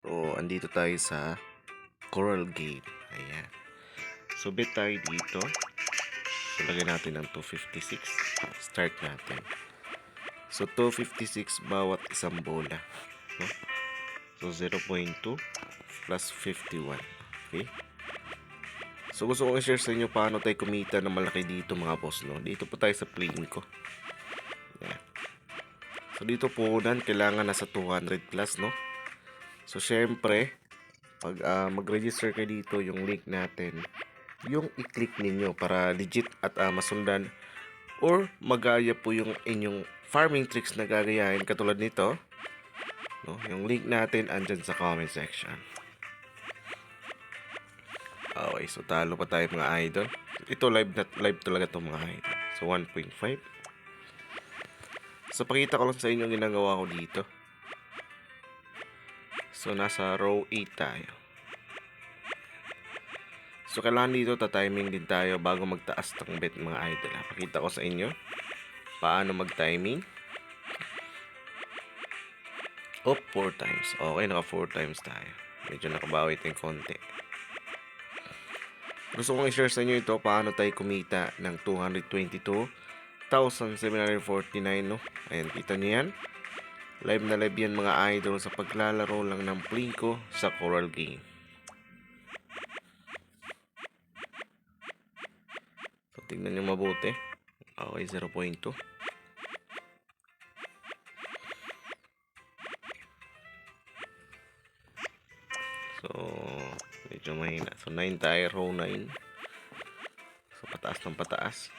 So, andito tayo sa Coral Gate. Ayan. So, bet tayo dito. So, lagyan natin ng 256. Start natin. So, 256 bawat isang bola. No? So, 0.2 plus 51. Okay? So, gusto kong i-share sa inyo paano tayo kumita ng malaki dito mga boss. No? Dito po tayo sa plane ko. Ayan. So, dito po unan, kailangan nasa 200 plus, no? So, syempre, pag mag-register kayo dito, yung link natin, yung i-click ninyo para legit at masundan or magaya po yung inyong farming tricks na gagayahin katulad nito, no? Yung link natin andyan sa comment section. Okay, so talo pa tayo mga idol. Ito live talaga to mga idol. So 1.5. So pakita ko lang sa inyo yung ginagawa ko dito. So nasa row 8 tayo. So kailangan dito ta-timing din tayo bago magtaas ng bet mga idol. Pakita ko sa inyo paano mag-timing. Op 4 times. Okay, naka 4 times tayo. Medyo nakabawi tayong konti. Gusto kong i-share sa inyo ito paano tayo kumita ng 222,749, no? Ayan, kita nyo yan. Live na live yan mga idol sa paglalaro lang ng Plinko sa Coral Game. So, tingnan nyo mabuti. Okay, 0.2. So, medyo mahina. So, 9 tayo, row 9. So, pataas ng pataas.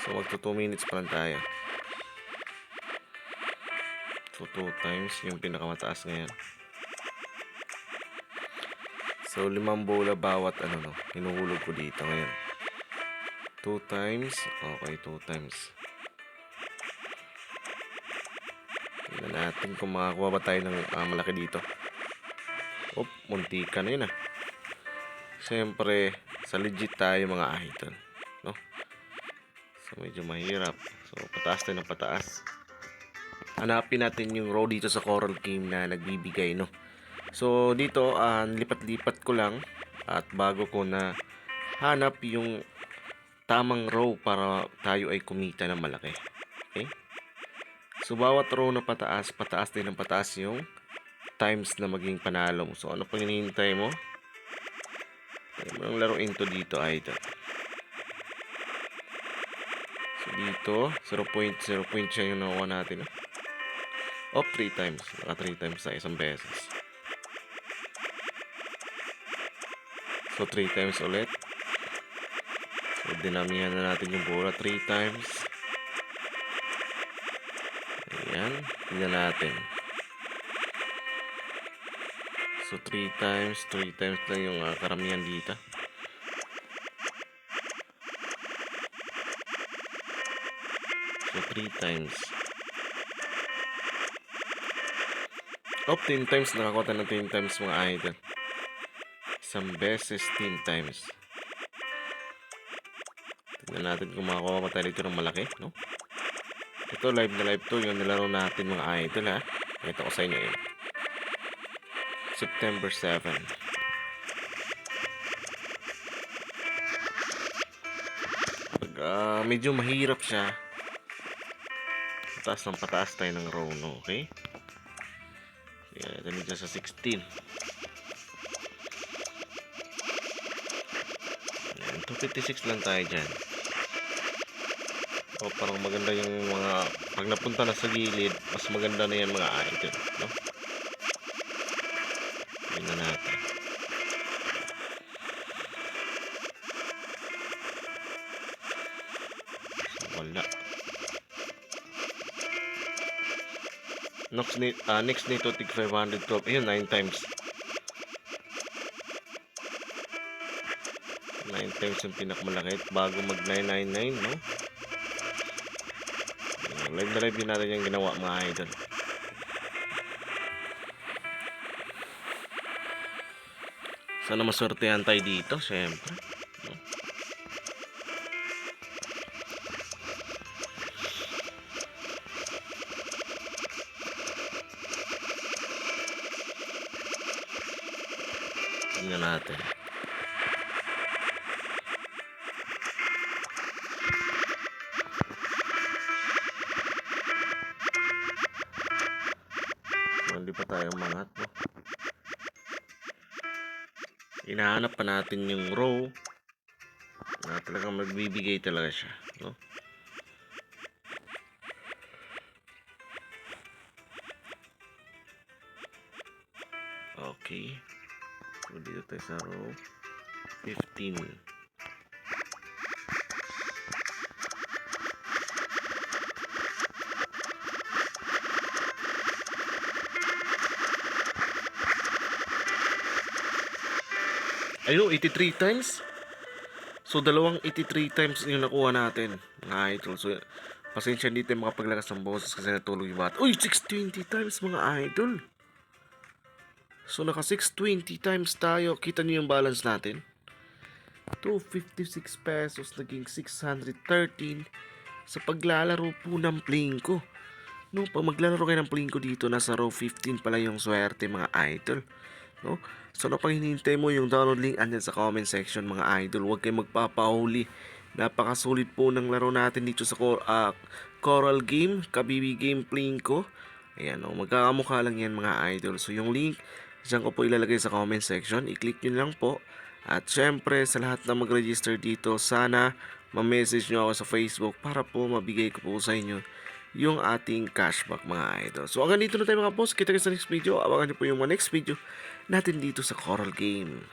So, magto 2 minutes pa lang tayo. So, 2 times yung pinakamataas ngayon. So, 5 bola bawat no, hinuhulog ko dito ngayon. 2 times. Okay, 2 times. Tingnan natin kung makakuha ba tayo ng malaki dito. Op, muntika na yun Siyempre, sa legit tayo mga idol, no? So, medyo mahirap. So, pataas tayo ng pataas. Hanapin natin yung row dito sa Coral Game na nagbibigay, no? So, dito, lipat-lipat ko lang at bago ko na hanap yung tamang row para tayo ay kumita ng malaki. Okay? So, bawat row na pataas, pataas din ng pataas yung times na maging panalo mo. So, ano pang hinihintay mo? Kaya mo nang laruin to dito, idol. So, dito, 0.0 siya yung nakuha natin. Op, 3 times. Naka 3 times sa isang beses. So, 3 times ulit. So, dinamihan na natin yung bola 3 times. Ayan. Tingnan natin. So, 3 times lang yung karamihan dito. So, 3 times. Op, 10 times. Nakakuha tayo ng 10 times mga idol. Isang beses 10 times. Tingnan natin kung makakuha pa tayo dito ng malaki, no? Ito, live na live to. Yung nilaro natin mga idol, ha? Ito ko sa inyo yun. September 7. Pag medyo mahirap siya, pataas ng pataas tayo ng row, no? Okay? Yan, ito dito sa 16. Yan, 256 lang tayo dyan. O, parang maganda yung mga pag napunta na sa gilid, mas maganda na yan mga idol, no? Tingnan natin. So, wala. Next nito tig 512. Ayun, 9 times. 9 times yung pinakamalaki bago mag 999, no? Live na live din natin yung ginawa mga idol. Sana maswertehan tayo dito, syempre, no? Tingnan natin. So, hindi pa tayo mangat, no? Hinahanap pa natin yung row na talagang magbibigay talaga siya, no? Okay. So, dito tayo sa row 15. Ayun, 83 times. So, dalawang 83 times yung nakuha natin, mga idol. So, pasensya dito yung makapaglakas ng boses kasi natulog yung bata. Uy, 620 times, mga idol. So, naka 620 times tayo. Kita nyo yung balance natin. 256 pesos, naging 613 sa paglalaro po ng Plinko. No, pag maglalaro kayo ng Plinko dito, nasa row 15 pala yung swerte, mga idol. No? So, napag hinihintay mo yung download link, andyan sa comment section, mga idol. Huwag kayong magpapahuli. Napakasulit po ng laro natin dito sa Coral Game, Kabibi Game Plinko. Ayan, no? Magkakamukha lang yan, mga idol. So, yung link, dyan ko po ilalagay sa comment section. I-click nyo lang po. At syempre, sa lahat na mag-register dito, sana ma-message nyo ako sa Facebook para po mabigay ko po sa inyo yung ating cashback, mga idol. So, hanggang dito na tayo, mga boss. Kita kayo sa next video. Abangan nyo po yung next video natin dito sa Coral Game.